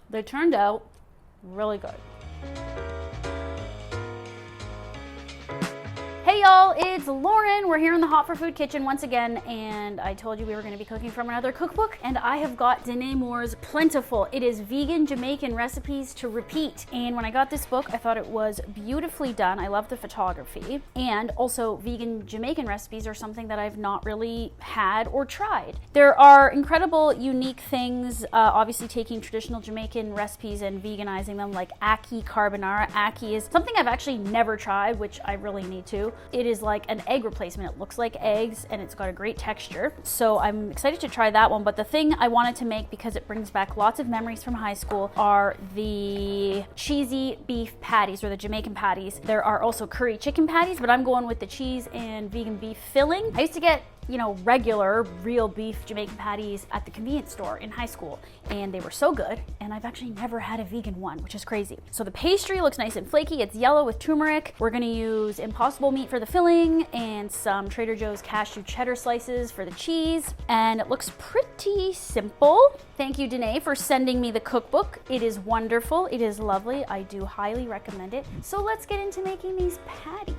They turned out really good. Hey y'all, it's Lauren. We're here in the Hot for Food kitchen once again, and I told you we were going to be cooking from another cookbook, and I have got Denai Moore's Plentiful. It is vegan Jamaican recipes to repeat, and when I got this book, I thought it was beautifully done. I love the photography, and also vegan Jamaican recipes are something that I've not really had or tried. There are incredible, unique things, obviously taking traditional Jamaican recipes and veganizing them, like ackee carbonara. Ackee is something I've actually never tried, which I really need to. It is like an egg replacement. It looks like eggs and it's got a great texture. So I'm excited to try that one. But the thing I wanted to make, because it brings back lots of memories from high school, are the cheesy beef patties, or the Jamaican patties. There are also curry chicken patties, but I'm going with the cheese and vegan beef filling. I used to get, you know, regular real beef Jamaican patties at the convenience store in high school, and they were so good, and I've actually never had a vegan one, which is crazy. So the pastry looks nice and flaky. It's yellow with turmeric. We're gonna use Impossible meat for the filling and some Trader Joe's cashew cheddar slices for the cheese, and it looks pretty simple. Thank you, Denai, for sending me the cookbook. It is wonderful. It is lovely. I do highly recommend it. So let's get into making these patties.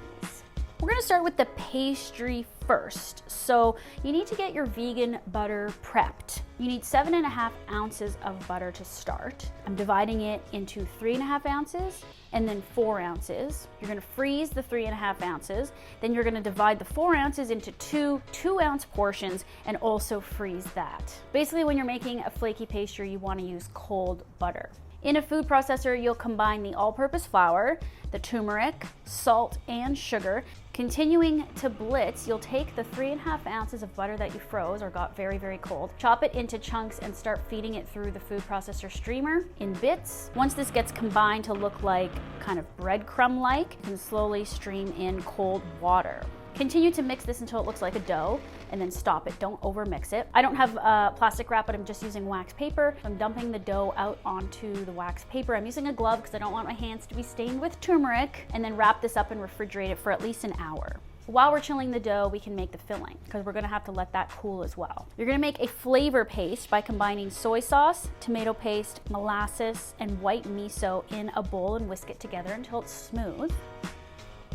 We're gonna start with the pastry first. So you need to get your vegan butter prepped. You need 7.5 ounces of butter to start. I'm dividing it into 3.5 ounces and then 4 ounces. You're gonna freeze the 3.5 ounces. Then you're gonna divide the 4 ounces into two 2-ounce portions and also freeze that. Basically, when you're making a flaky pastry, you wanna use cold butter. In a food processor, you'll combine the all-purpose flour, the turmeric, salt, and sugar. Continuing to blitz, you'll take the 3.5 ounces of butter that you froze or got very, very cold, chop it into chunks and start feeding it through the food processor streamer in bits. Once this gets combined to look like kind of breadcrumb-like, you can slowly stream in cold water. Continue to mix this until it looks like a dough, and then stop it. Don't over mix it. I don't have plastic wrap, but I'm just using wax paper. I'm dumping the dough out onto the wax paper. I'm using a glove because I don't want my hands to be stained with turmeric, and then wrap this up and refrigerate it for at least an hour. While we're chilling the dough, we can make the filling, because we're gonna have to let that cool as well. You're gonna make a flavor paste by combining soy sauce, tomato paste, molasses, and white miso in a bowl and whisk it together until it's smooth.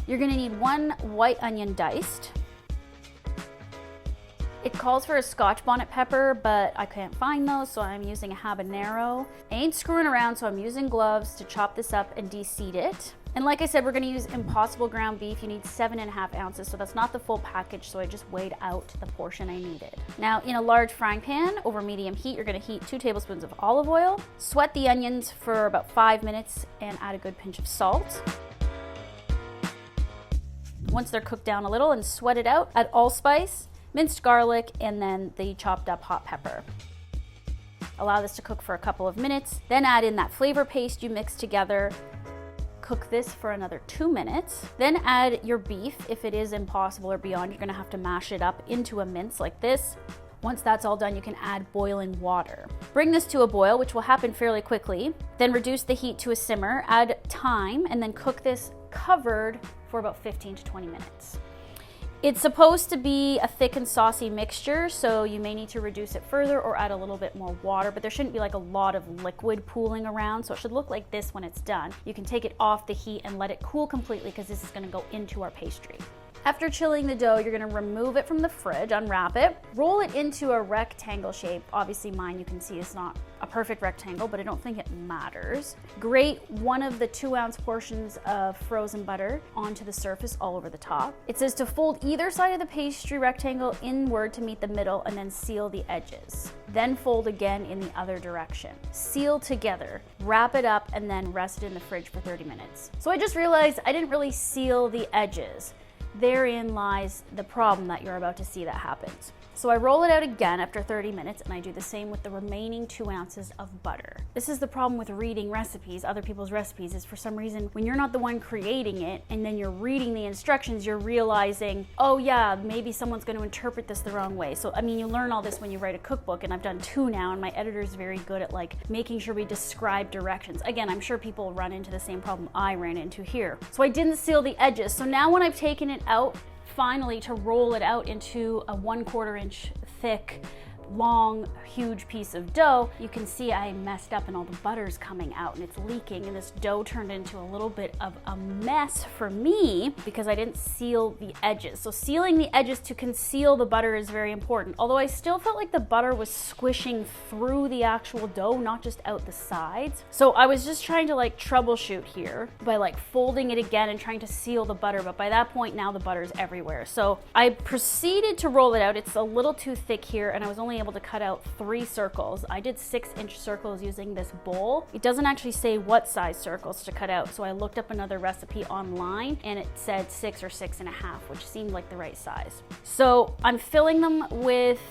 You're gonna need 1 white onion diced. It calls for a Scotch bonnet pepper, but I can't find those, so I'm using a habanero. I ain't screwing around, so I'm using gloves to chop this up and de-seed it. And like I said, we're gonna use Impossible ground beef. You need 7.5 ounces, so that's not the full package, so I just weighed out the portion I needed. Now, in a large frying pan over medium heat, you're gonna heat 2 tablespoons of olive oil, sweat the onions for about 5 minutes, and add a good pinch of salt. Once they're cooked down a little and sweated out, add allspice, minced garlic, and then the chopped up hot pepper. Allow this to cook for a couple of minutes, then add in that flavor paste you mixed together. Cook this for another 2 minutes. Then add your beef. If it is Impossible or beyond, you're gonna have to mash it up into a mince like this. Once that's all done, you can add boiling water. Bring this to a boil, which will happen fairly quickly. Then reduce the heat to a simmer, add thyme, and then cook this covered for about 15 to 20 minutes. It's supposed to be a thick and saucy mixture, so you may need to reduce it further or add a little bit more water, but there shouldn't be like a lot of liquid pooling around, so it should look like this when it's done. You can take it off the heat and let it cool completely, because this is gonna go into our pastry. After chilling the dough, you're gonna remove it from the fridge, unwrap it, roll it into a rectangle shape. Obviously mine, you can see, is not a perfect rectangle, but I don't think it matters. Grate 1 of the 2-ounce portions of frozen butter onto the surface all over the top. It says to fold either side of the pastry rectangle inward to meet the middle, and then seal the edges. Then fold again in the other direction. Seal together, wrap it up, and then rest it in the fridge for 30 minutes. So I just realized I didn't really seal the edges. Therein lies the problem that you're about to see that happens. So I roll it out again after 30 minutes, and I do the same with the remaining 2 ounces of butter. This is the problem with reading recipes, other people's recipes, is for some reason, when you're not the one creating it and then you're reading the instructions, you're realizing, oh yeah, maybe someone's going to interpret this the wrong way. So I mean, you learn all this when you write a cookbook, and I've done 2 now, and my editor's very good at like making sure we describe directions. Again, I'm sure people run into the same problem I ran into here. So I didn't seal the edges. So now when I've taken it out, finally, to roll it out into a 1/4 inch thick long, huge piece of dough, you can see I messed up and all the butter's coming out and it's leaking, and this dough turned into a little bit of a mess for me because I didn't seal the edges. So sealing the edges to conceal the butter is very important. Although I still felt like the butter was squishing through the actual dough, not just out the sides. So I was just trying to like troubleshoot here by like folding it again and trying to seal the butter, but by that point now the butter's everywhere. So I proceeded to roll it out. It's a little too thick here and I was only able to cut out 3 circles. I did 6-inch circles using this bowl. It doesn't actually say what size circles to cut out, so I looked up another recipe online and it said 6 or 6.5, which seemed like the right size. So I'm filling them with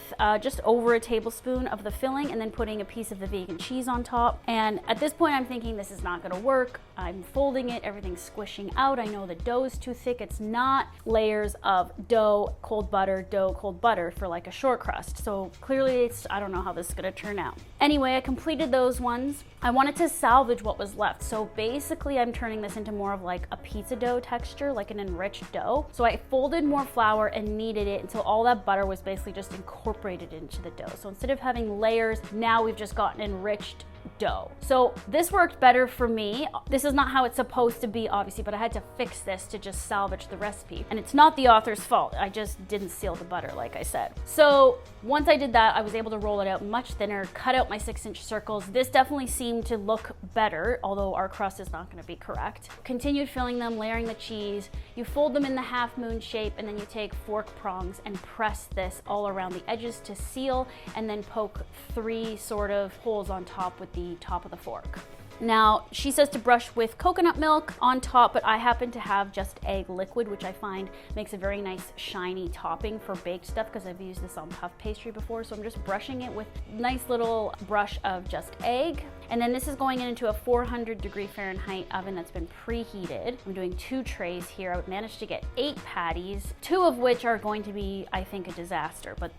just over a tablespoon of the filling and then putting a piece of the vegan cheese on top. And at this point I'm thinking this is not gonna work. I'm folding it, everything's squishing out. I know the dough is too thick. It's not layers of dough, cold butter for like a short crust. So clearly I don't know how this is gonna turn out. Anyway, I completed those ones. I wanted to salvage what was left. So basically I'm turning this into more of like a pizza dough texture, like an enriched dough. So I folded more flour and kneaded it until all that butter was basically just incorporated into the dough. So instead of having layers, now we've just got an enriched dough. So this worked better for me. This is not how it's supposed to be, obviously, but I had to fix this to just salvage the recipe. And it's not the author's fault. I just didn't seal the butter, like I said. So once I did that, I was able to roll it out much thinner, cut out my 6-inch circles. This definitely seemed to look better, although our crust is not going to be correct. Continued filling them, layering the cheese. You fold them in the half moon shape, and then you take fork prongs and press this all around the edges to seal, and then poke 3 sort of holes on top with the top of the fork. Now, she says to brush with coconut milk on top, but I happen to have just egg liquid, which I find makes a very nice shiny topping for baked stuff because I've used this on puff pastry before. So I'm just brushing it with a nice little brush of just egg. And then this is going into a 400-degree Fahrenheit oven that's been preheated. I'm doing 2 trays here. I managed to get 8 patties, 2 of which are going to be, I think, a disaster, but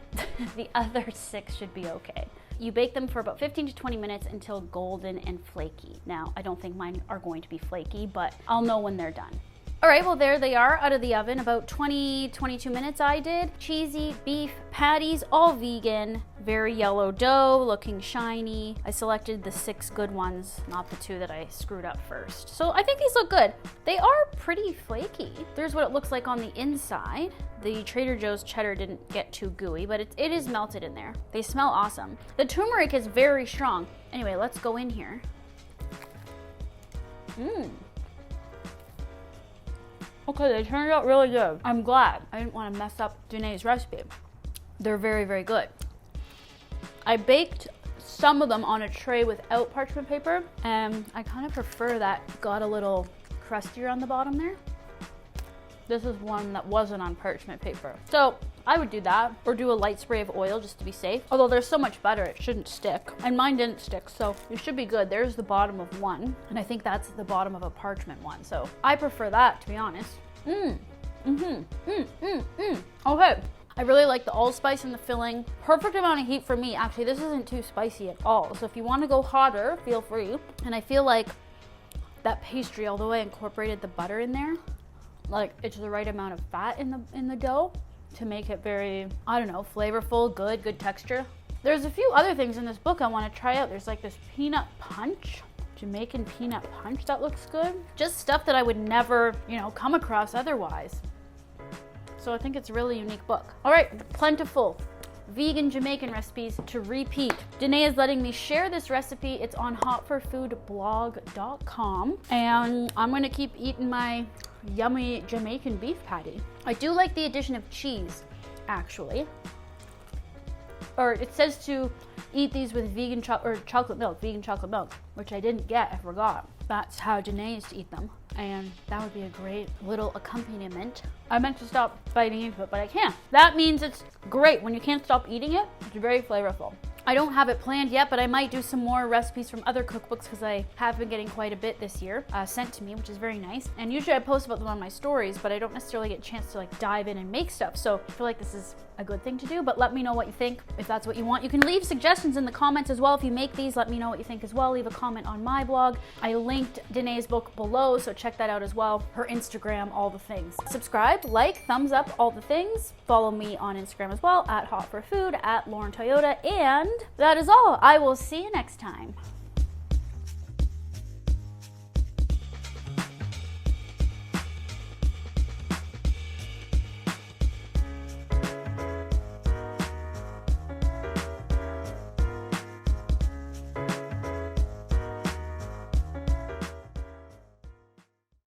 the other 6 should be okay. You bake them for about 15 to 20 minutes until golden and flaky. Now, I don't think mine are going to be flaky, but I'll know when they're done. All right, well, there they are out of the oven. About 22 minutes I did. Cheesy beef patties, all vegan, very yellow dough, looking shiny. I selected the 6 good ones, not the 2 that I screwed up first. So I think these look good. They are pretty flaky. There's what it looks like on the inside. The Trader Joe's cheddar didn't get too gooey, but it is melted in there. They smell awesome. The turmeric is very strong. Anyway, let's go in here. Okay, they turned out really good. I'm glad. I didn't want to mess up Denai's recipe. They're very, very good. I baked some of them on a tray without parchment paper, and I kind of prefer that got a little crustier on the bottom there. This is one that wasn't on parchment paper. So I would do that, or do a light spray of oil just to be safe. Although there's so much butter, it shouldn't stick. And mine didn't stick, so it should be good. There's the bottom of one, and I think that's the bottom of a parchment one. So I prefer that, to be honest. Okay. I really like the allspice in the filling. Perfect amount of heat for me. Actually, this isn't too spicy at all. So if you want to go hotter, feel free. And I feel like that pastry, although I incorporated the butter in there, like it's the right amount of fat in the dough to make it very, I don't know, flavorful, good texture. There's a few other things in this book I want to try out. There's like this peanut punch, Jamaican peanut punch that looks good. Just stuff that I would never, come across otherwise. So I think it's a really unique book. All right, Plentiful Vegan Jamaican Recipes to Repeat. Denai is letting me share this recipe. It's on hotforfoodblog.com, and I'm gonna keep eating my yummy Jamaican beef patty. I do like the addition of cheese, actually. Or it says to eat these with vegan chocolate milk, which I didn't get, I forgot. That's how Denai used to eat them, and that would be a great little accompaniment. I meant to stop biting into it, but I can't. That means it's great. When you can't stop eating it, it's very flavorful. I don't have it planned yet, but I might do some more recipes from other cookbooks because I have been getting quite a bit this year sent to me, which is very nice. And usually I post about them on my stories, but I don't necessarily get a chance to like dive in and make stuff. So I feel like this is a good thing to do, but let me know what you think if that's what you want. You can leave suggestions in the comments as well. If you make these, let me know what you think as well. Leave a comment on my blog. I linked Denai's book below, so check that out as well. Her Instagram, all the things. Subscribe, like, thumbs up, all the things. Follow me on Instagram as well, at Hot for Food, at Lauren Toyota, and that is all. I will see you next time.